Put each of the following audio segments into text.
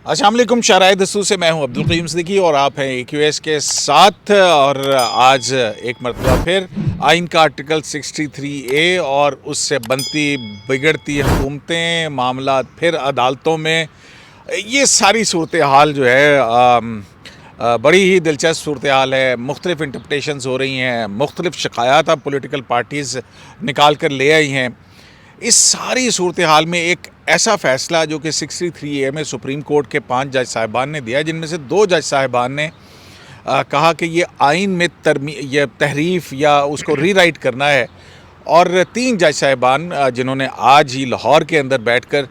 अस्सलाम वालेकुम, शाराय दस्तूर से मैं हूं अब्दुल क़य्यूम सिद्दीकी और आप हैं AQS के साथ। और आज एक मरतबा फिर आइन का आर्टिकल 63A और उससे बनती बिगड़ती हुकूमतें, मामला फिर अदालतों में, ये सारी सूरत हाल जो है बड़ी ही दिलचस्प सूरत हाल है। मुख्तलिफ इंटरप्रिटेशंस हो रही हैं, मुख्तलिफ शिकायत अब पॉलिटिकल पार्टीज़ निकाल कर ले आई हैं। इस सारी सूरत हाल में एक ऐसा फ़ैसला जो कि 63A में सुप्रीम कोर्ट के 5 जज साहिबान ने दिया, जिनमें से 2 जज साहिबान ने कहा कि ये आइन में ये तहरीफ या उसको रीराइट करना है, और 3 जज साहिबान जिन्होंने आज ही लाहौर के अंदर बैठकर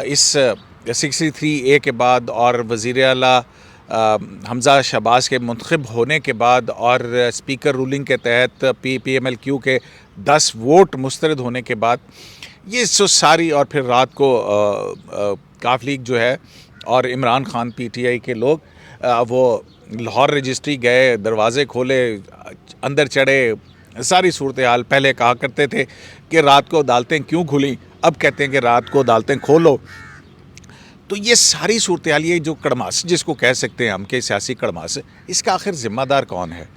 इस 63A के बाद और वज़ीर आला हमज़ा शहबाज के मुंतखब होने के बाद और स्पीकर रूलिंग के तहत PMLQ के 10 वोट मुस्तरद होने के बाद ये सारी, और फिर रात को काफ लीग जो है और इमरान खान PTI के लोग वो लाहौर रजिस्ट्री गए, दरवाज़े खोले, अंदर चढ़े। सारी सूरत हाल, पहले कहा करते थे कि रात को अदालतें क्यों खुली, अब कहते हैं कि रात को अदालतें खोलो। तो ये सारी सूरत हाल, ये जो कड़मास जिसको कह सकते हैं हम कि सियासी कड़मास, इसका आखिर ज़िम्मेदार कौन है?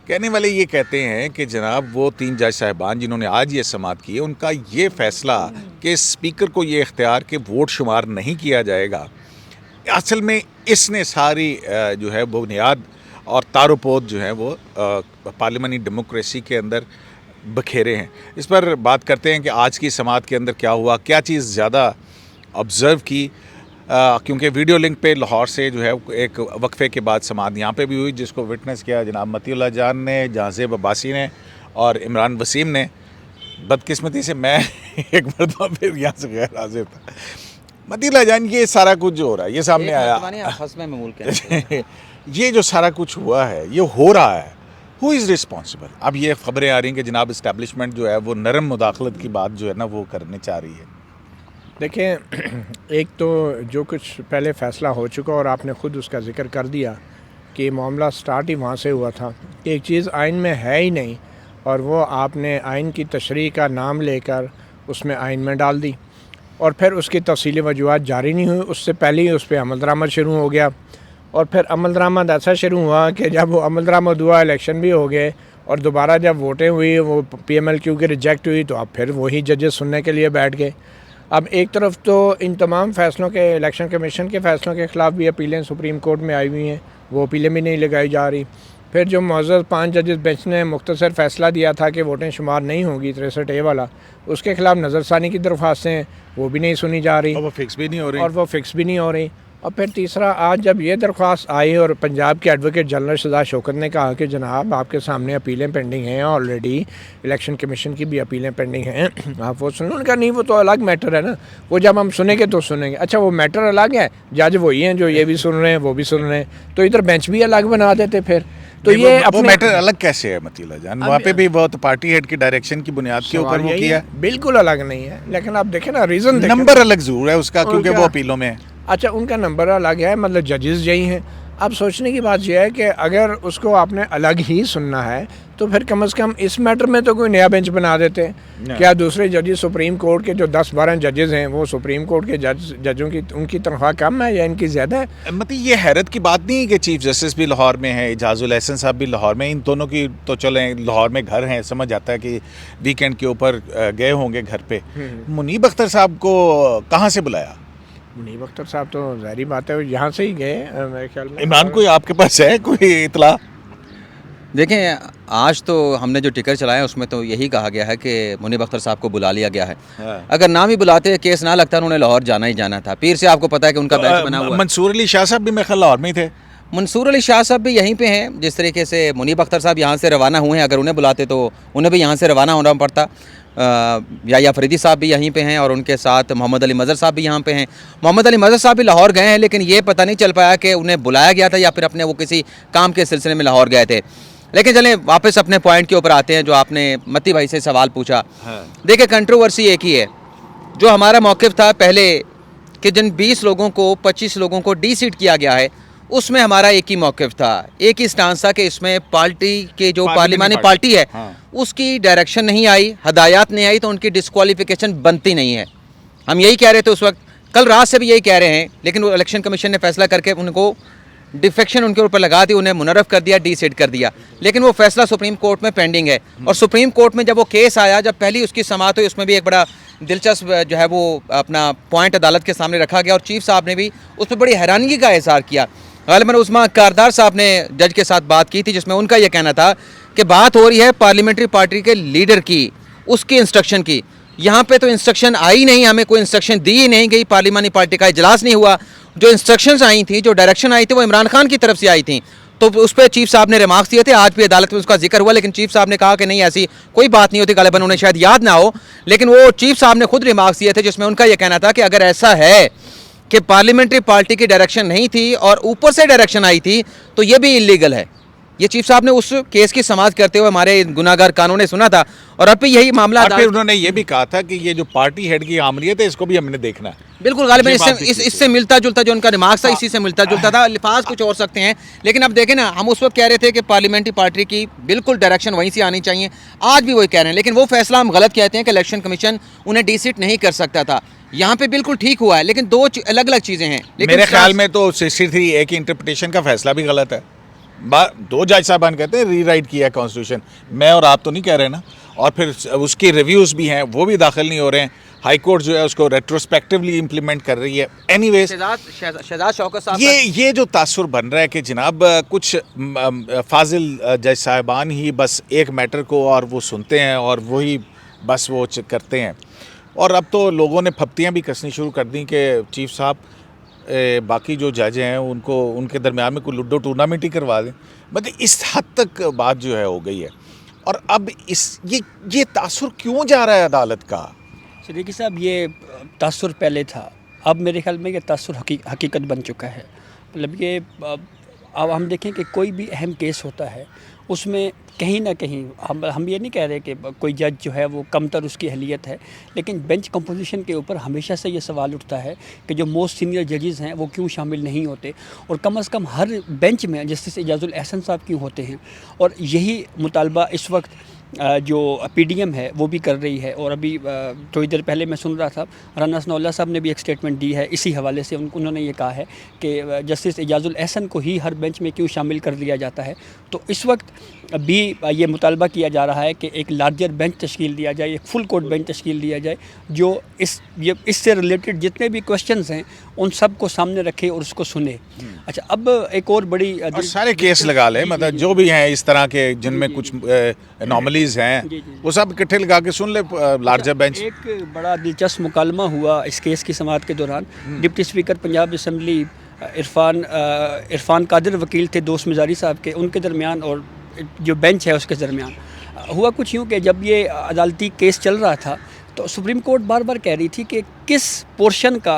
कहने वाले ये कहते हैं कि जनाब वो 3 जज साहिबान जिन्होंने आज ये समाअत की है, उनका ये फ़ैसला कि स्पीकर को ये इख्तियार कि वोट शुमार नहीं किया जाएगा, असल में इसने सारी जो है बुनियाद और तारोपोद जो है वो पार्लियामानी डेमोक्रेसी के अंदर बखेरे हैं। इस पर बात करते हैं कि आज की समाअत के अंदर क्या हुआ, क्या चीज़ ज़्यादा ऑब्ज़र्व की, क्योंकि वीडियो लिंक पे लाहौर से जो है एक वक्फे के बाद समाअत यहाँ पे भी हुई, जिसको विटनेस किया जनाब मतीउल्लाह जान ने, जहाज़ेब अब्बासी ने और इमरान वसीम ने। बदकिस्मती से मैं एक मरतबा फिर यहाँ से गैर हाजिर था। मतीउल्लाह जान, ये सारा कुछ जो हो रहा है, ये सामने आया ये जो सारा कुछ हुआ है, ये हो रहा है, हु इज़ रिस्पॉन्सिबल? अब ये ख़बरें आ रही हैं कि जनाब इस्टेब्लिशमेंट जो है वो नरम मुदाखलत की बात जो है ना वो करने चाह रही है। देखें, एक तो जो कुछ पहले फ़ैसला हो चुका और आपने ख़ुद उसका ज़िक्र कर दिया कि मामला स्टार्ट ही वहाँ से हुआ था कि एक चीज़ आइन में है ही नहीं, और वो आपने आइन की तशरीह का नाम लेकर उसमें आइन में डाल दी, और फिर उसकी तफसीली वजूहात जारी नहीं हुई, उससे पहले ही उस पर अमल दरामद शुरू हो गया। और फिर अमल दरामद ऐसा शुरू हुआ कि जब वो अमल दरामद हुआ, इलेक्शन भी हो गए, और दोबारा जब वोटें हुई, वो PMLQ की रिजेक्ट हुई, तो अब फिर वही जजेस सुनने के लिए बैठ गए। अब एक तरफ तो इन तमाम फ़ैसलों के, इलेक्शन कमीशन के फ़ैसलों के ख़िलाफ़ भी अपीलें सुप्रीम कोर्ट में आई हुई हैं, वो अपीलें भी नहीं लगाई जा रही। फिर जो मौजूद 5 जजेस बेंच ने मुख्तसर फ़ैसला दिया था कि वोटें शुमार नहीं होंगी 63A वाला, उसके ख़िलाफ़ नज़रसानी की दरख्वास्तें वो भी नहीं सुनी जा रही, और वो फिक्स भी नहीं हो रही। और फिर तीसरा, आज जब ये दरख्वास्त आई और पंजाब के एडवोकेट जनरल शहजाद शौकत ने कहा कि जनाब आपके सामने अपीलें पेंडिंग हैं, ऑलरेडी इलेक्शन कमीशन की भी अपीलें पेंडिंग हैं, आप वो सुन लो। उनका नहीं, वो तो अलग मैटर है ना, वो जब हम सुनेंगे तो सुनेंगे। अच्छा, वो मैटर अलग है, जज वही हैं जो ये भी सुन रहे हैं वो भी सुन रहे हैं, तो इधर बेंच भी अलग बना देते फिर। तो ये वो मैटर अलग कैसे है मतीउल्लाह जान? वहाँ पे भी बहुत पार्टी हेड की डायरेक्शन की बुनियाद के ऊपर वो किया, बिल्कुल अलग नहीं है। लेकिन आप देखें ना, रीज़न नंबर अलग ज़रूर है उसका, क्योंकि वो अपीलों में है। अच्छा, उनका नंबर अलग है, मतलब जजेस यही हैं। अब सोचने की बात यह है कि अगर उसको आपने अलग ही सुनना है तो फिर कम से कम इस मैटर में तो कोई नया बेंच बना देते। क्या दूसरे जजेस, सुप्रीम कोर्ट के जो 10-12 जजेस हैं, वो सुप्रीम कोर्ट के जजों की उनकी तनख्वाह कम है या इनकी ज़्यादा है? मतलब ये हैरत की बात नहीं है कि चीफ जस्टिस भी लाहौर में है, एजाजुल एहसन साहब भी लाहौर में, इन दोनों की तो चले लाहौर में घर हैं, समझ आता है कि वीकेंड के ऊपर गए होंगे घर पे। मुनीब अख्तर साहब को कहाँ से बुलाया? मुनीब अख्तर साहब तो ज़ाहिर बात है यहाँ से ही गए मेरे ख्याल में। इमरान, कोई आपके पास है कोई इतला? देखें, आज तो हमने जो टिकर चलाया उसमें तो यही कहा गया है कि मुनीब अख्तर साहब को बुला लिया गया है। अगर नाम ही बुलाते, केस ना लगता, उन्होंने लाहौर जाना ही जाना था। पीर से आपको पता है कि उनका बेंच बना हुआ है। मंसूर अली शाह साहब भी मेरे ख्याल लाहौर में ही थे। मंसूर अली शाह साहब भी यहीं पे हैं। जिस तरीके से मुनीब अख्तर साहब यहाँ से रवाना हुए हैं, अगर उन्हें बुलाते तो उन्हें भी यहाँ से रवाना होना पड़ता। या फरीदी साहब भी यहीं पे हैं और उनके साथ मोहम्मद अली मज़हर साहब भी यहाँ पे हैं। मोहम्मद अली मज़हर साहब भी लाहौर गए हैं, लेकिन ये पता नहीं चल पाया कि उन्हें बुलाया गया था या फिर अपने वो किसी काम के सिलसिले में लाहौर गए थे। लेकिन चलें वापस अपने पॉइंट के ऊपर आते हैं, जो आपने मत्ती भाई से सवाल पूछा। देखिए, कंट्रोवर्सी एक ही है। जो हमारा मौक़िफ़ था पहले कि जिन 20 लोगों को 25 लोगों को डी-सीट किया गया है, उसमें हमारा एक ही मौक़िफ़ था, एक ही स्टांस था कि इसमें पार्टी के जो पार्लिमानी पार्टी है उसकी डायरेक्शन नहीं आई, हदायत नहीं आई, तो उनकी डिस्क्वालिफिकेशन बनती नहीं है। हम यही कह रहे थे उस वक्त कल रात से भी यही कह रहे हैं, लेकिन वो इलेक्शन कमीशन ने फैसला करके उनको डिफेक्शन उनके ऊपर लगा दी, उन्हें मुनरफ कर दिया, डी-सीट कर दिया। लेकिन वो फैसला सुप्रीम कोर्ट में पेंडिंग है। और सुप्रीम कोर्ट में जब वो केस आया, जब पहली उसकी समाअत हुई, उसमें भी एक बड़ा दिलचस्प जो है वो अपना पॉइंट अदालत के सामने रखा गया और चीफ साहब ने भी उस पर बड़ी हैरानगी का इज़हार किया। गालिबन उस्मा कारदार साहब ने जज के साथ बात की थी, जिसमें उनका यह कहना था कि बात हो रही है पार्लियामेंट्री पार्टी के लीडर की, उसकी इंस्ट्रक्शन की। यहाँ पे तो इंस्ट्रक्शन आई नहीं, हमें कोई इंस्ट्रक्शन दी ही नहीं गई, पार्लियामानी पार्टी का इजलास नहीं हुआ। जो इंस्ट्रक्शंस आई थी, जो डायरेक्शन आई थी, वो इमरान खान की तरफ से आई थी। तो उस पर चीफ साहब ने रिमार्क्स दिए थे, आज भी अदालत में उसका जिक्र हुआ, लेकिन चीफ साहब ने कहा कि नहीं ऐसी कोई बात नहीं होती, गालिबन उन्हें शायद याद ना हो। लेकिन वो चीफ साहब ने खुद रिमार्क्स दिए थे, जिसमें उनका यह कहना था कि अगर ऐसा है कि पार्लियामेंट्री पार्टी की डायरेक्शन नहीं थी और ऊपर से डायरेक्शन आई थी, तो ये भी इलीगल है। ये चीफ साहब ने उस केस की समाअत करते हुए हमारे गुनाहगार कानून ने सुना था, और अब भी यही मामला। और फिर उन्होंने ये भी कहा था कि ये जो पार्टी हेड की आमरीत है, इसको भी हमने देखना है। बिल्कुल गालिबन इससे मिलता जुलता जो उनका रिमार्क्स था, इसी से मिलता जुलता था। लिफाज कुछ और सकते हैं, लेकिन अब देखें ना, हम उस वक्त कह रहे थे कि पार्लियामेंट्री पार्टी की बिल्कुल डायरेक्शन वहीं से आनी चाहिए, आज भी वही कह रहे हैं। लेकिन वो फैसला हम गलत कहते हैं कि इलेक्शन कमीशन उन्हें डी-सीट नहीं कर सकता था। यहाँ पे बिल्कुल ठीक हुआ है, लेकिन दो अलग अलग चीज़ें हैं। मेरे ख्याल में तो 63A की इंटरप्रिटेशन का फैसला भी गलत है। दो जज साहबान कहते हैं रीराइट किया है कॉन्स्टिट्यूशन, मैं और आप तो नहीं कह रहे ना। और फिर उसकी रिव्यूज़ भी हैं, वो भी दाखिल नहीं हो रहे हैं। हाई कोर्ट जो है उसको रेट्रोस्पेक्टिवली इम्प्लीमेंट कर रही है। एनीवेज, शहजाद शौकत साहब ये जो तासुर बन रहा है कि जनाब कुछ फाजिल जज साहबान ही बस एक मैटर को और वो सुनते हैं और वही बस वो करते हैं। और अब तो लोगों ने फप्तियाँ भी कसनी शुरू कर दी कि चीफ साहब बाकी जो जज हैं उनको उनके दरमियान में कोई लूडो टूर्नामेंट ही करवा दें। मतलब इस हद तक बात जो है हो गई है। और अब ये तासुर क्यों जा रहा है अदालत का? सिद्दीकी साहब, ये तासुर पहले था, अब मेरे ख्याल में ये तासुर हकीकत बन चुका है। मतलब ये अब हम देखें कि कोई भी अहम केस होता है, उसमें कहीं ना कहीं हम ये नहीं कह रहे कि कोई जज जो है वो कमतर उसकी अहलियत है, लेकिन बेंच कंपोजिशन के ऊपर हमेशा से ये सवाल उठता है कि जो मोस्ट सीनियर जजेस हैं वो क्यों शामिल नहीं होते, और कम से कम हर बेंच में जस्टिस एजाजुल एहसन साहब क्यों होते हैं। और यही मुतालबा इस वक्त जो पीडीएम है वो भी कर रही है। और अभी थोड़ी देर पहले मैं सुन रहा था, राना सनाउल्लाह साहब ने भी एक स्टेटमेंट दी है इसी हवाले से। उन्होंने ये कहा है कि जस्टिस एजाजुल एहसन को ही हर बेंच में क्यों शामिल कर लिया जाता है। तो इस वक्त भी ये मुतालबा किया जा रहा है कि एक लार्जर बेंच तश्कील दिया जाए, एक फुल कोर्ट बेंच तश्कील दिया जाए, जो इससे रिलेटेड जितने भी क्वेश्चंस हैं उन सब को सामने रखे और उसको सुने। अच्छा, अब एक और बड़ी और सारे केस लगा लें, मतलब जो भी हैं इस तरह के जिनमें कुछ एनॉमलीज हैं, वो सब इकट्ठे लगा के सुन ले लार्जर बेंच। एक बड़ा दिलचस्प मुकालमा हुआ इस केस की समाअत के दौरान। Deputy speaker Punjab assembly Irfan Qadir वकील थे दोस्त मिजारी साहब के, उनके दरमियान और जो बेंच है उसके दरमियान हुआ कुछ यूँ कि जब ये अदालती केस चल रहा था तो सुप्रीम कोर्ट बार बार कह रही थी कि किस पोर्शन का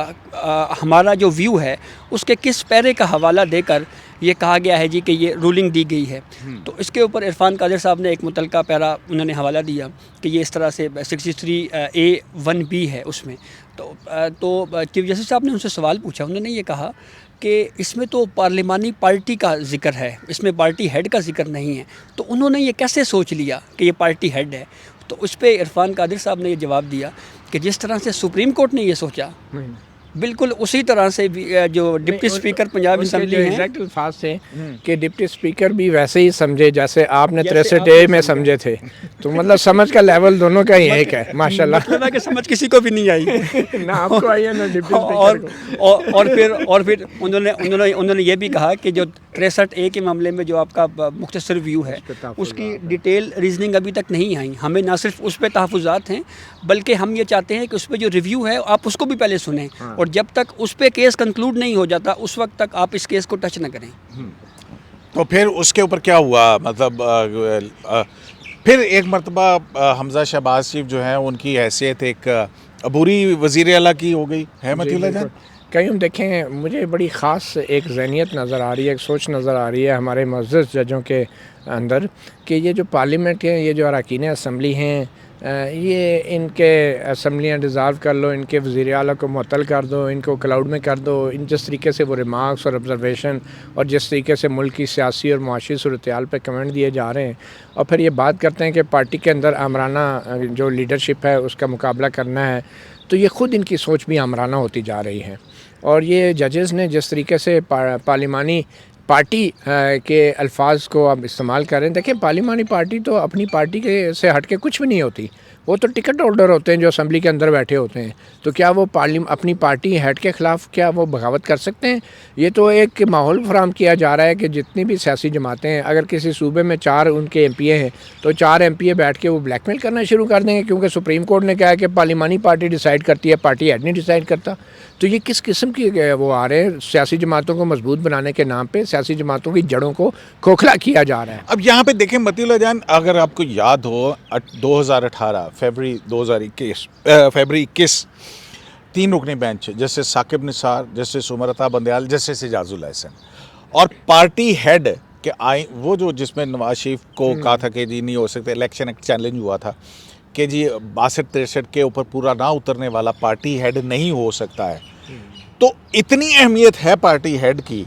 हमारा जो व्यू है उसके किस पैरे का हवाला देकर ये कहा गया है जी कि ये रूलिंग दी गई है। तो इसके ऊपर इरफान कादिर साहब ने एक मुतलका पैरा उन्होंने हवाला दिया कि ये इस तरह से 63A(1)(b) है उसमें। तो चीफ जस्टिस साहब ने उनसे सवाल पूछा, उन्होंने ये कहा कि इसमें तो पार्लिमानी पार्टी का जिक्र है, इसमें पार्टी हेड का जिक्र नहीं है। तो उन्होंने ये कैसे सोच लिया कि ये पार्टी हेड है? तो उस पर इरफान कादिर साहब ने ये जवाब दिया कि जिस तरह से सुप्रीम कोर्ट ने ये सोचा, बिल्कुल उसी तरह से जो डिप्टी स्पीकर पंजाब असम्बली हैं, एग्जैक्ट अल्फाज थे कि डिप्टी स्पीकर भी वैसे ही समझे जैसे आपने 63A में समझे थे। तो मतलब समझ का लेवल दोनों का ही एक है माशाल्लाह। मतलब कि समझ किसी को भी नहीं आई ना आपको आई है ना डिप्टी स्पीकर को। और फिर उन्होंने ये भी कहा कि जो 63A के मामले में जो आपका मुख्तसर व्यू है उसकी डिटेल रीजनिंग अभी तक नहीं आई। हमें ना सिर्फ उस पर तहफ़्फ़ुज़ात हैं, बल्कि हम ये चाहते हैं कि उस पर जो रिव्यू है आप उसको भी पहले सुनें, और जब तक उस पे केस कंक्लूड नहीं हो जाता उस वक्त तक आप इस केस को टच न करें। तो फिर उसके ऊपर क्या हुआ? मतलब फिर एक मरतबा हमजा शहबाज शरीफ जो है उनकी हैसियत एक अबूरी वज़ीर आला की हो गई है। मतीला जान, कहीं हम देखें, मुझे बड़ी ख़ास एक ज़हनियत नज़र आ रही है, एक सोच नज़र आ रही है हमारे मुअज़्ज़ज़ जजों के अंदर कि ये जो पार्लियामेंट के ये जो अरकान असम्बली हैं, ये इनके असम्बलियाँ डिज़ाल्व कर लो, इनके वज़ीर आला को मुअत्तल कर दो, इनको क्लाउड में कर दो। इन जिस तरीके से वो रिमार्क्स और ऑब्जर्वेशन और जिस तरीके से मुल्क की सियासी और मुआशी सूरत-ए-हाल पे कमेंट दिए जा रहे हैं, और फिर ये बात करते हैं कि पार्टी के अंदर आमराना जो लीडरशिप है उसका मुकाबला करना है, तो ये ख़ुद इनकी सोच भी आमराना होती जा रही है। और ये जजेस ने जिस तरीके से पार्लिमानी पार्टी के अल्फाज को अब इस्तेमाल कर रहे हैं, देखिए पार्लिमानी पार्टी तो अपनी पार्टी के से हट के कुछ भी नहीं होती, वो तो टिकट होल्डर होते हैं जो असम्बली के अंदर बैठे होते हैं। तो क्या वो अपनी पार्टी हेड के ख़िलाफ़ क्या वो बगावत कर सकते हैं? ये तो एक माहौल फराहम किया जा रहा है कि जितनी भी सियासी जमातें हैं, अगर किसी सूबे में 4 उनके MPA हैं तो 4 MPA बैठ के वो ब्लैकमेल करना शुरू कर देंगे, क्योंकि सुप्रीम कोर्ट ने कहा है कि पार्लिमानी पार्टी डिसाइड करती है, पार्टी हेड नहीं डिसाइड करता। तो ये किस किस्म की वो आ रहे हैं, सियासी जमातों को मजबूत बनाने के नाम पर सियासी जमातों की जड़ों को खोखला किया जा रहा है। अब यहाँ पे देखें मतीउल्लाह जान, अगर आपको याद हो 2018 फरवरी 21 3 रुकनी bench justice Saqib Nisar, justice Umar Ata Bandial, justice Ejazul Ehsan और पार्टी हेड के आए वो जो जिसमें नवाज शरीफ को कहा था कि जी नहीं हो सकते, इलेक्शन एक चैलेंज हुआ था कि जी 62-63 के ऊपर पूरा ना उतरने वाला पार्टी हेड नहीं हो सकता है। तो इतनी अहमियत है पार्टी हेड की,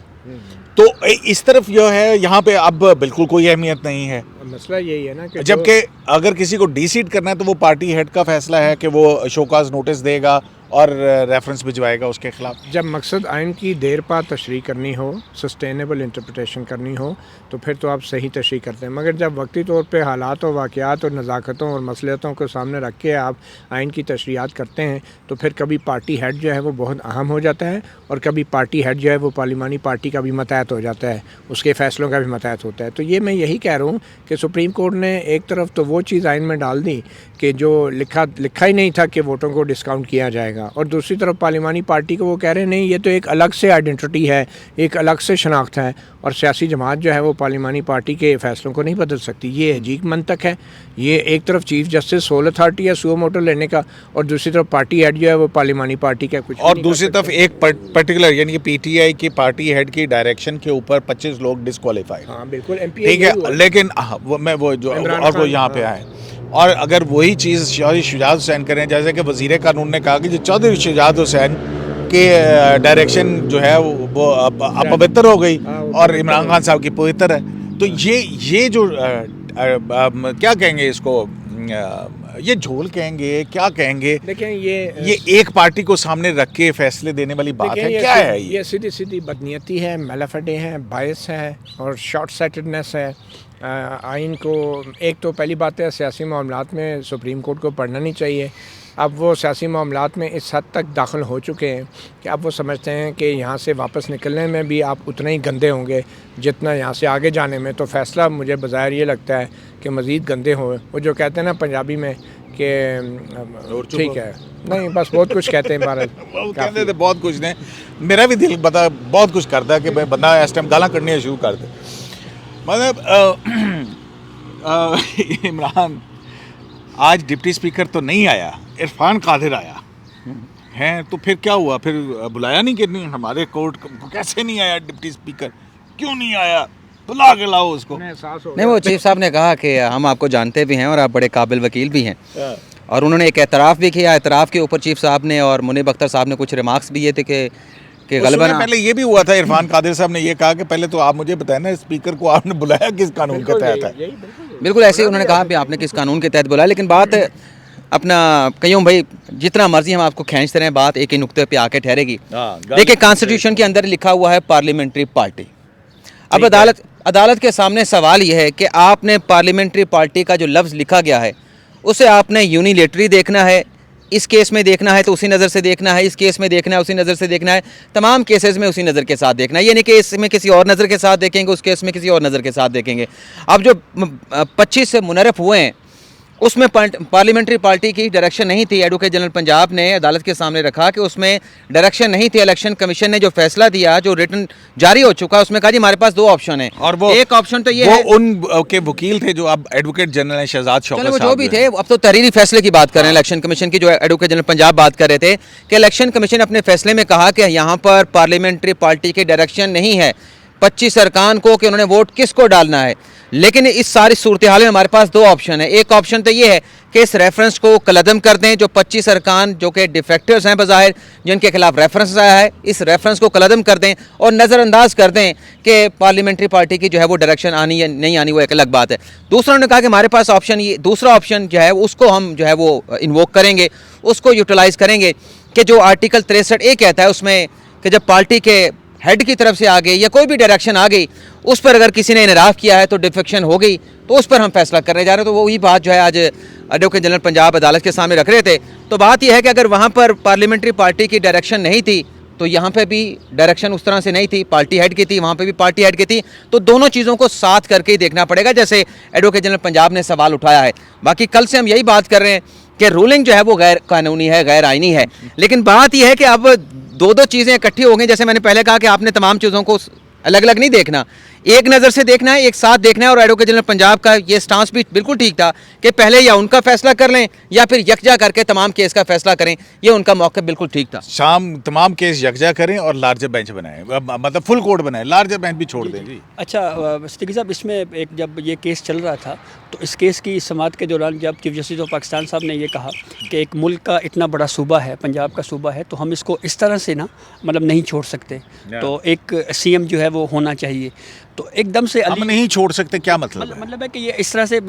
तो इस तरफ यह है, यहाँ पे अब बिल्कुल कोई अहमियत नहीं है। मसला यही है ना कि जबकि अगर किसी को डीसीट करना है तो वो पार्टी हेड का फैसला है कि वो शोकाज नोटिस देगा और रेफरेंस भिजवाएगा उसके खिलाफ। जब मकसद आइन की देर पा तशरीह करनी हो, सस्टेनेबल इंटरप्रटेशन करनी हो, तो फिर तो आप सही तशरीह करते हैं। मगर जब वक्ती तौर पे हालात और वाक़यात और नज़ाकतों और मसलियतों को सामने रख के आप आइन की तशरीहात करते हैं, तो फिर कभी पार्टी हेड जो है वो बहुत अहम हो जाता है और कभी पार्टी हेड जो है वो पार्लिमानी पार्टी का भी मतहत हो जाता है, उसके फ़ैसलों का भी मतहत होता है। तो ये मैं यही कह रहा हूँ कि सुप्रीम कोर्ट ने एक तरफ तो वो चीज़ आइन में डाल दी कि जो लिखा ही नहीं था कि वोटों को डिस्काउंट किया जाएगा, और दूसरी तरफ पार्लिमानी पार्टी को वो कह रहे हैं नहीं, ये तो एक अलग से आइडेंटिटी है, एक अलग से शनाख्त है, और सियासी जमात जो है वो पार्लिमानी पार्टी के फ़ैसलों को नहीं बदल सकती। ये अजीब मंतक है। ये एक तरफ चीफ जस्टिस सोल अथॉरिटी है सुओ मोटो लेने का, और दूसरी तरफ पार्टी हेड जो है वो पार्लिमानी पार्टी का कुछ, और दूसरी तरफ एक पर्टिकुलर यानी कि PTI की पार्टी हेड की डायरेक्शन के ऊपर 25 लोग डिस्क्वालीफाइड। हाँ बिल्कुल, ठीक है, लेकिन वो जो और वो यहाँ पे आए, और अगर वही चीज़ चौधरी शुजात हुसैन करें, जैसे कि वज़ीर कानून ने कहा कि जो चौधरी शुजात हुसैन के डायरेक्शन जो है वो अपवित्र हो गई और इमरान खान साहब की पवित्र है, तो ये जो क्या कहेंगे इसको, ये झोल कहेंगे, क्या कहेंगे? देखें ये एक पार्टी को सामने रख के फैसले देने वाली बात है, क्या है ये सीधी सीधी बदनीयती है, मेलाफडे है, बायस है और शॉर्ट साइटेडनेस है। आइन को एक तो पहली बात है सियासी मामलात में सुप्रीम कोर्ट को पढ़ना नहीं चाहिए। अब वो सियासी मामलात में इस हद तक दाखिल हो चुके हैं कि अब वो समझते हैं कि यहाँ से वापस निकलने में भी आप उतने ही गंदे होंगे जितना यहाँ से आगे जाने में। तो फ़ैसला मुझे बज़ाहिर ये लगता है कि मज़ीद गंदे हों। वो जो कहते हैं ना पंजाबी में कि ठीक है, नहीं बस बहुत कुछ कहते हैं भारत कहते थे बहुत कुछ ने, मेरा भी दिल बता बहुत कुछ करता है कि भाई बंदा इस टाइम गालां कढ़नियां शुरू कर दे। मतलब इमरान आज डिप्टी स्पीकर तो नहीं आया, इरफान कादिर आया है, तो फिर क्या हुआ? फिर बुलाया नहीं कि नहीं हमारे कोर्ट को, कैसे नहीं आया डिप्टी स्पीकर, क्यों नहीं आया, बुला के लाओ उसको। नहीं, वो चीफ साहब ने कहा कि हम आपको जानते भी हैं और आप बड़े काबिल वकील भी हैं, और उन्होंने एक एतराफ़ भी किया। एतराफ़ के ऊपर चीफ साहब ने और मुनीब अख्तर साहब ने कुछ रिमार्क्स भी ये थे कि गलबन पहले ये भी हुआ था, इरफान कादिर साहब ने ये कहा कि पहले तो आप मुझे बताएं ना स्पीकर को आपने बुलाया किस कानून के तहत है। बिल्कुल ऐसे ही उन्होंने कहा कि आपने किस कानून के तहत बुलाया। लेकिन बात अपना कहीं भाई जितना मर्जी हम आपको खींचते रहें, बात एक ही नुक्ते पे आके ठहरेगी। देखिए कॉन्स्टिट्यूशन के अंदर लिखा हुआ है पार्लियामेंट्री पार्टी। अब अदालत के सामने सवाल यह है कि आपने पार्लियामेंट्री पार्टी का जो लफ्ज़ लिखा गया है उसे आपने यूनिलेटरी देखना है, इस केस में देखना है तो उसी नज़र से देखना है, इस केस में देखना है उसी नज़र से देखना है, तमाम केसेस में उसी नज़र के साथ देखना है। ये नहीं कि इसमें किसी और नज़र के साथ देखेंगे, उस केस में किसी और नज़र के साथ देखेंगे। अब जो 25 से मुनरफ हुए हैं उसमें पार्लियामेंट्री पार्टी की डायरेक्शन नहीं थी। एडवोकेट जनरल पंजाब ने अदालत के सामने रखा कि उसमें डायरेक्शन नहीं थी। इलेक्शन कमीशन ने जो फैसला दिया, जो रिटर्न जारी हो चुका, उसमें कहा जी हमारे पास 2 ऑप्शन है, और वो एक ऑप्शन तो ये है, उन के वकील थे जो अब एडवोकेट जनरल शहजाद शौकत साहब, जो भी थे, अब तो तहरीरी फैसले की बात कर रहे हैं इलेक्शन कमीशन की, जो एडवोकेट जनरल पंजाब बात कर रहे थे कि इलेक्शन कमीशन अपने फैसले में कहा कि यहाँ पर पार्लियामेंट्री पार्टी की डायरेक्शन नहीं है, 25 अरकान को कि उन्होंने वोट किसको डालना है। लेकिन इस सारी सूरत हाल में हमारे पास दो ऑप्शन है। एक ऑप्शन तो ये है कि इस रेफरेंस को कलअदम कर दें, जो 25 अरकान जो कि डिफेक्टर्स हैं बज़ाहिर, जिनके खिलाफ रेफरेंस आया है, इस रेफरेंस को कलअदम कर दें और नज़रअंदाज कर दें कि पार्लियामेंट्री पार्टी की जो है वो डायरेक्शन आनी या नहीं आनी वो एक अलग बात है। दूसरा उन्होंने कहा कि हमारे पास ऑप्शन ये दूसरा ऑप्शन जो है उसको हम जो है वो इन्वोक करेंगे, उसको यूटिलाइज़ करेंगे कि जो आर्टिकल 63A कहता है उसमें कि जब पार्टी के हेड की तरफ से आ गई या कोई भी डायरेक्शन आ गई, उस पर अगर किसी ने इनराफ किया है तो डिफेक्शन हो गई, तो उस पर हम फैसला करने जा रहे हैं। तो वही बात जो है आज एडवोकेट जनरल पंजाब अदालत के सामने रख रहे थे। तो बात यह है कि अगर वहाँ पर पार्लियामेंट्री पार्टी की डायरेक्शन नहीं थी तो यहाँ पे भी डायरेक्शन उस तरह से नहीं थी, पार्टी हेड की थी, वहाँ पे भी पार्टी हेड की थी। तो दोनों चीज़ों को साथ करके ही देखना पड़ेगा, जैसे एडवोकेट जनरल पंजाब ने सवाल उठाया है। बाकी कल से हम यही बात कर रहे हैं कि रूलिंग जो है वो गैर कानूनी है, गैर आइनी है। लेकिन बात यह है कि अब दो चीज़ें इकट्ठी हो गई। जैसे मैंने पहले कहा कि आपने तमाम चीज़ों को अलग अलग नहीं देखना, एक नज़र से देखना है, एक साथ देखना है। और एडवोकेट जनरल पंजाब का ये स्टांस भी बिल्कुल ठीक था कि पहले या उनका फैसला कर लें या फिर यकजा करके तमाम केस का फैसला करें, ये उनका मौक़िफ़ बिल्कुल ठीक था। शाम तमाम केस यकजा करें और लार्जर बेंच बनाएं, मतलब फुल कोर्ट बनाएं, लार्जर बेंच भी छोड़ दें जी। अच्छा सिद्दीकी साहब, इसमें एक जब ये केस चल रहा था तो इस केस की समाअत के दौरान जब चीफ जस्टिस ऑफ पाकिस्तान साहब ने ये कहा कि एक मुल्क का इतना बड़ा सूबा है, पंजाब का सूबा है, तो हम इसको इस तरह से ना मतलब नहीं छोड़ सकते, तो एक सीएम जो है वो होना चाहिए। तो एकदम से हम नहीं छोड़ सकते, क्या मतलब है? मतलब है कि ये इस तरह से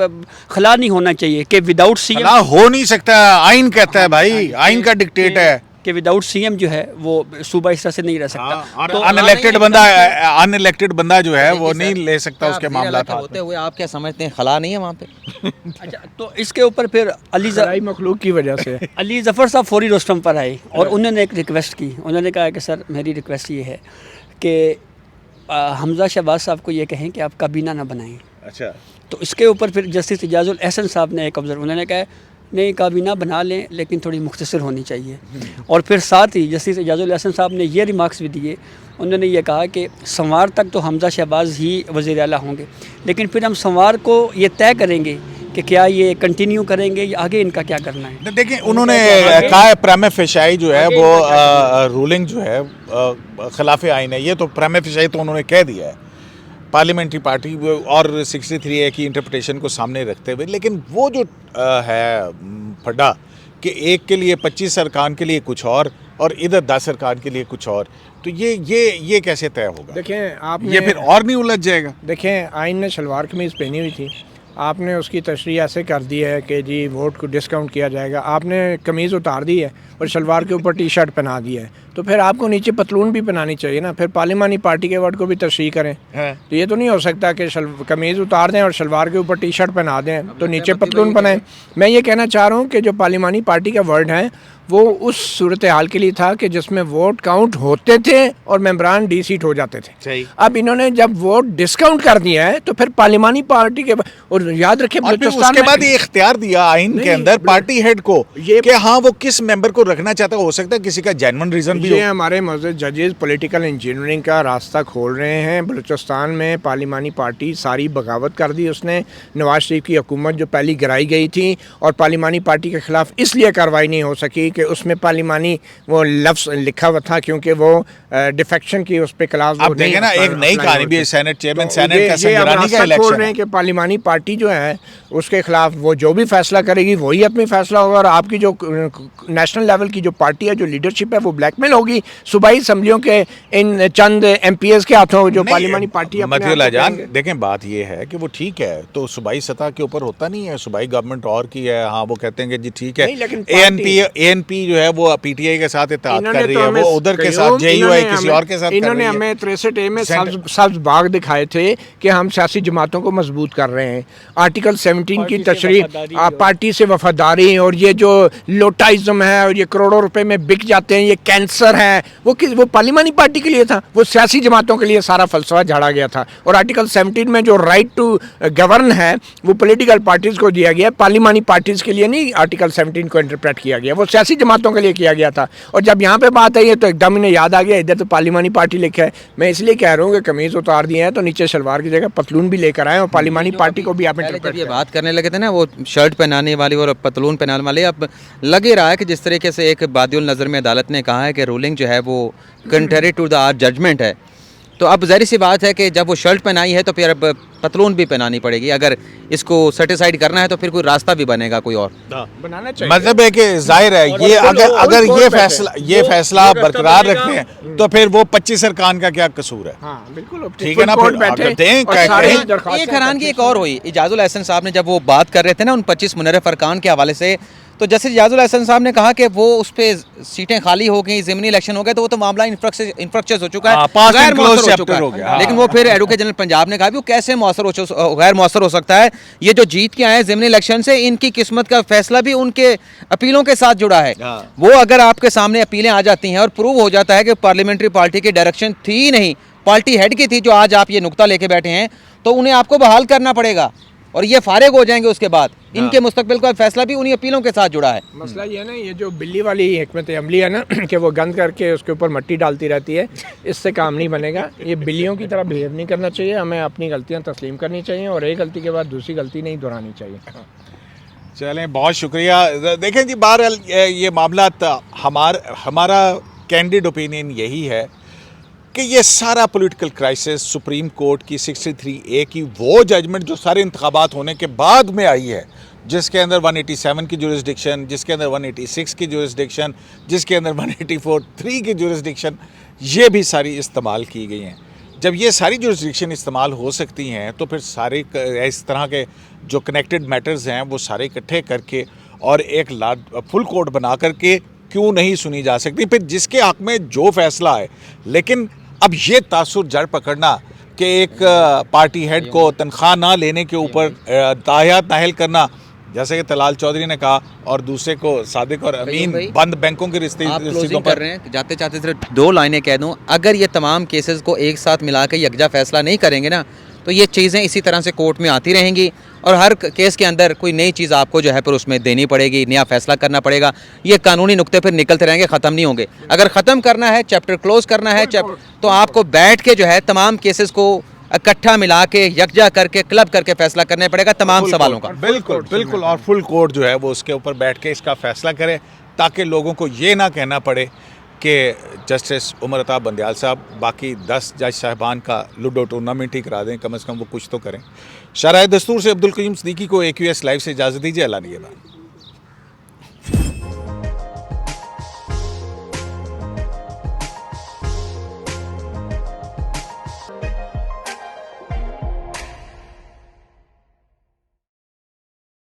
खला नहीं होना चाहिए कि विदाउट सीएम हो नहीं सकता, आइन कहता है भाई, आइन का डिक्टेट है कि विदाउट सीएम जो है वो सूबा इस तरह से नहीं रह सकता। और अनइलेक्टेड बंदा जो है वो नहीं ले सकता उसके मामला होते हुए। आप क्या समझते हैं, खला नहीं है वहाँ पे? अच्छा, तो इसके ऊपर फिर अली मखलूक की वजह से अली ज़फ़र साहब फौरी रोस्टम पर आए और उन्होंने एक रिक्वेस्ट की। उन्होंने कहा कि सर मेरी रिक्वेस्ट ये है कि हमज़ा शहबाज साहब को ये कहें कि आप काबीना ना बनाएं। अच्छा, तो इसके ऊपर फिर जस्टिस इजाज़ुल एहसन साहब ने एक ऑब्जर्व, उन्होंने कहा नहीं काबीना बना लें लेकिन थोड़ी मुख्तसर होनी चाहिए। और फिर साथ ही जस्टिस इजाज़ुल एहसन साहब ने ये रिमार्क्स भी दिए। उन्होंने ये कहा कि सोमवार तक तो हमज़ा शहबाज ही वज़ीर आला होंगे, लेकिन फिर हम सोमवार को ये तय करेंगे कि क्या ये कंटिन्यू करेंगे या आगे इनका क्या करना है। देखिए उन्होंने कहा है प्रेमा फेशाई जो है वो रूलिंग जो है खिलाफ आइन है, ये तो प्रेमा फेशाई तो उन्होंने कह दिया है पार्लियामेंट्री पार्टी और 63A की इंटरप्रिटेशन को सामने रखते हुए। लेकिन वो जो है फड्डा कि एक के लिए 25 अरकान के लिए कुछ और इधर 10 अरकान के लिए कुछ और, तो ये कैसे तय होगा? देखें आपने ये फिर और नहीं उलझ जाएगा। देखें आइन ने शलवार कमीज़ पहनी हुई थी, आपने उसकी तशरीह ऐसे कर दी है कि जी वोट को डिस्काउंट किया जाएगा। आपने कमीज़ उतार दी है और शलवार के ऊपर टी शर्ट पहना दी है, तो फिर आपको नीचे पतलून भी पहनानी चाहिए ना। फिर पार्लियामानी पार्टी के वर्ड को भी तशरीह करें। तो ये तो नहीं हो सकता कि कमीज़ उतार दें और शलवार के ऊपर टी शर्ट पहना दें तो नीचे पतलून पहनाएं। मैं ये कहना चाह रहा हूँ कि जो पार्लियामानी पार्टी का वर्ड है वो उस सूरत हाल के लिए था कि जिसमें वोट काउंट होते थे और मेंबरान डी सीट हो जाते थे। अब इन्होंने जब वोट डिस्काउंट कर दिया है तो फिर पार्लियामानी पार्टी के, और याद रखें उसके बाद ये इख्तियार दिया आइन के अंदर पार्टी हेड को कि हाँ वो किस मेंबर को रखना चाहता है। हो सकता है किसी का जेन्युइन रीजन भी हो। हमारे मौजूद जजेस पॉलिटिकल इंजीनियरिंग का रास्ता खोल रहे हैं। बलूचिस्तान में पार्लियामानी पार्टी सारी बगावत कर दी उसने। नवाज शरीफ की हुकूमत जो पहली गिराई गई थी और पार्लियामानी पार्टी के खिलाफ इसलिए कार्रवाई नहीं हो सकी कि उसमें पार्लियामानी वो लफ्ज़ लिखा हुआ था, क्योंकि वो डिफेक्शन की उस पर क्लास। अब देखें ना, एक नई कहानी भी है, सेनेट चेयरमैन, सेनेट का संगरानी का इलेक्शन खोल रहे हैं कि पार्लियामानी पार्टी जो है उसके खिलाफ वो जो भी फैसला करेगी वही अपनी फैसला होगा। और आपकी जो नेशनल लेवल की जो पार्टी है, जो लीडरशिप है, वो ब्लैकमेल होगी सूबाई असम्बलियों के इन चंद MPs के हाथों, जो पार्लियामानी पार्टी। मतियुल्लाह जान, देखें बात ये है कि वो ठीक है तो सूबाई सतह के ऊपर होता नहीं है, सूबाई गवर्नमेंट और की है, हाँ वो कहते हैं कि जी ठीक है। ANP जो है वो PTI के साथ इत्तेहाद कर रही है, वो उधर के साथ JUI किसी और के साथ। इन्होंने हमें 63A में सब्ज बाग दिखाए थे कि हम सियासी जमातों को मजबूत कर रहे हैं। आर्टिकल 17 की तशरीह, पार्टी से वफादारी, और ये जो लोटाइज्म है और ये करोड़ों रुपए में बिक जाते हैं, ये कैंसर है, वो पार्लियामानी पार्टी के लिए था, वो सियासी जमातों के लिए सारा फलसफा झाड़ा गया था। और आर्टिकल 17 में जो राइट टू गवर्न है वो पॉलिटिकल पार्टीज को दिया गया, पार्लियामानी पार्टीज के लिए नहीं आर्टिकल 17 को इंटरप्रेट किया गया, वो सियासी जमातों के लिए किया गया था। और जब यहाँ पे बात आई है तो एकदम इन्हें याद आ गया इधर तो पार्लियामानी पार्टी लिखा है। मैं इसलिए कह रहा हूँ कि कमीज उतार दिए हैं तो नीचे शलवार की जगह पतलून भी लेकर आए और पार्लियामानी पार्टी को भी आप जब ये बात करने लगे थे ना, वो शर्ट पहनाने वाली और पतलून पहनाने वाले, अब लग ही रहा है कि जिस तरीके से एक बादिउल नज़र में अदालत ने कहा है कि रूलिंग जो है वो contrary to the our judgement है, तो अब ज़ाहिर सी बात है कि जब वो शर्ट पहनाई है तो फिर अब पतलून भी पहनानी पड़ेगी। अगर इसको सर्टिसाइड करना है तो फिर कोई रास्ता भी बनेगा कोई और। बनाना चाहिए। मतलब है कि जाहिर है ये अगर ये फैसला बरकरार रखते हैं तो फिर वो 25 अरकान का क्या कसूर है? हाँ बिल्कुल, ठीक है ना, फिर अगर दें एक हैरान की एक और हुई, इजाजुल एहसन साहब ने जब वो बात कर रहे थे ना उन 25 मुनर्रफ अरकान के हवाले से, तो जैसे इजाजुल एहसन साहब ने कहा कि वो उस पर सीटें खाली हो गई, ज़िमनी इलेक्शन हो गए, तो वो तो मामला इंफ्रास्ट्रक्चर हो चुका है, गैर मौसर हो चुका है। लेकिन वो फिर एडवोकेट जनरल पंजाब ने कहा वो कैसे गैर मौसर हो सकता है, ये जो जीत के आए ज़िमनी इलेक्शन से, इनकी किस्मत का फैसला भी उनके अपीलों के साथ जुड़ा है। वो अगर आपके सामने अपीलें आ जाती हैं और प्रूव हो जाता है कि पार्लियामेंट्री पार्टी की डायरेक्शन थी ही नहीं, पार्टी हेड की थी, जो आज आप ये नुक्ता लेके बैठे हैं, तो उन्हें आपको बहाल करना पड़ेगा और ये फारिग हो जाएंगे। उसके बाद इनके मुस्तकबिल का फैसला भी उन्हीं अपीलों के साथ जुड़ा है। मसला ये है ना, ये जो बिल्ली वाली हिकमत अमली है ना कि वो गंद करके उसके ऊपर मट्टी डालती रहती है, इससे काम नहीं बनेगा। ये बिल्लियों की तरह बिहेव नहीं करना चाहिए, हमें अपनी गलतियां तस्लीम करनी चाहिए और एक गलती के बाद दूसरी गलती नहीं दोहरानी चाहिए। चलें, बहुत शुक्रिया। देखें जी, बहरहाल ये मामला हमारा कैंडिड ओपिनियन यही है कि ये सारा पॉलिटिकल क्राइसिस सुप्रीम कोर्ट की 63A की वो जजमेंट जो सारे इंतखाबात होने के बाद में आई है, जिसके अंदर 187 की जुरिस्डिक्शन, जिसके अंदर 186 की जुरिस्डिक्शन, जिसके अंदर 184(3) की जुरिस्डिक्शन, ये भी सारी इस्तेमाल की गई हैं। जब ये सारी जुरिस्डिक्शन इस्तेमाल हो सकती हैं तो फिर सारे इस तरह के जो कनेक्टेड मैटर्स हैं वो सारे इकट्ठे करके और एक फुल कोर्ट बना करके क्यों नहीं सुनी जा सकती, फिर जिसके हक़ में जो फैसला है। लेकिन अब ये तासुर जड़ पकड़ना कि एक पार्टी हेड को तनख्वाह ना लेने के ऊपर ताहियात नाहिल करना, जैसे कि तलाल चौधरी ने कहा, और दूसरे को सादिक और अमीन बंद बैंकों के रिश्तों कर रहे हैं। जाते जाते सिर्फ 2 लाइनें कह दूं, अगर ये तमाम केसेस को एक साथ मिला के यकजा फैसला नहीं करेंगे ना, तो ये चीज़ें इसी तरह से कोर्ट में आती रहेंगी और हर केस के अंदर कोई नई चीज़ आपको जो है फिर उसमें देनी पड़ेगी, नया फैसला करना पड़ेगा। ये कानूनी नुक्ते फिर निकलते रहेंगे, ख़त्म नहीं होंगे। अगर ख़त्म करना है, चैप्टर क्लोज करना है, तो आपको बैठ के जो है तमाम केसेस को इकट्ठा मिला के यकजा करके क्लब करके फैसला करना पड़ेगा तमाम सवालों का। बिल्कुल बिल्कुल, और फुल कोर्ट जो है वो उसके ऊपर बैठ के इसका फैसला करे, ताकि लोगों को ये ना कहना पड़े कि जस्टिस उमर अता बंदयाल साहब बाकी 10 जज साहबान का लूडो टूर्नामेंट ही करा दें, कम से कम वो कुछ तो करें। शरह दस्तूर से अब्दुल करीम सिद्दीकी को AQS लाइव से इजाज़त दीजिए। अल्लाह निगहबान।